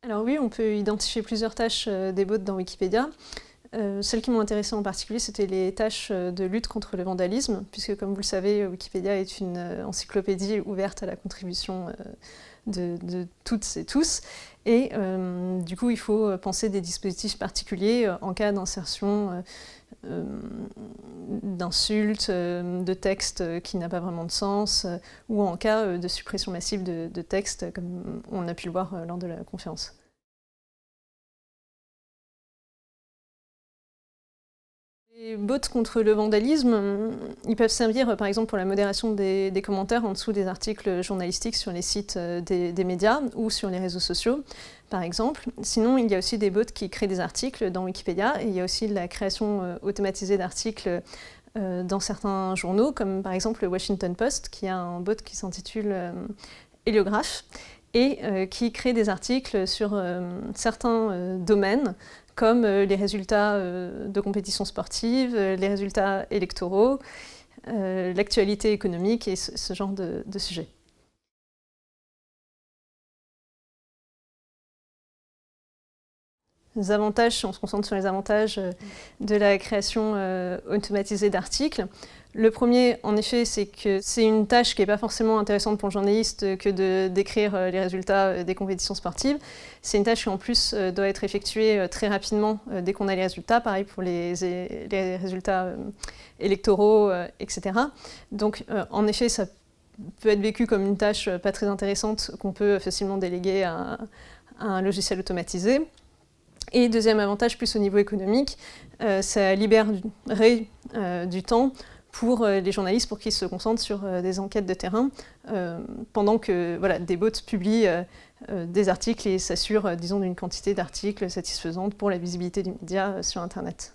Alors oui, on peut identifier plusieurs tâches des bots dans Wikipédia. Celles qui m'ont intéressée en particulier, c'était les tâches de lutte contre le vandalisme, puisque comme vous le savez, Wikipédia est une encyclopédie ouverte à la contribution de toutes et tous. Et du coup, il faut penser des dispositifs particuliers en cas d'insertion d'insultes, de textes qui n'a pas vraiment de sens, ou en cas de suppression massive de textes, comme on a pu le voir lors de la conférence. Les bots contre le vandalisme, ils peuvent servir par exemple pour la modération des commentaires en dessous des articles journalistiques sur les sites des médias ou sur les réseaux sociaux, par exemple. Sinon, il y a aussi des bots qui créent des articles dans Wikipédia, et il y a aussi la création automatisée d'articles dans certains journaux, comme par exemple le Washington Post, qui a un bot qui s'intitule Héliographe, et qui crée des articles sur certains domaines, comme les résultats de compétitions sportives, les résultats électoraux, l'actualité économique et ce genre de sujets. Les avantages, si on se concentre sur les avantages de la création automatisée d'articles, le premier, en effet, c'est que c'est une tâche qui n'est pas forcément intéressante pour le journaliste que de décrire les résultats des compétitions sportives. C'est une tâche qui, en plus, doit être effectuée très rapidement dès qu'on a les résultats, pareil pour les résultats électoraux, etc. Donc, en effet, ça peut être vécu comme une tâche pas très intéressante qu'on peut facilement déléguer à un logiciel automatisé. Et deuxième avantage, plus au niveau économique, ça libérerait du temps pour les journalistes pour qu'ils se concentrent sur des enquêtes de terrain pendant que des bots publient des articles et s'assurent, disons, d'une quantité d'articles satisfaisante pour la visibilité du média sur Internet.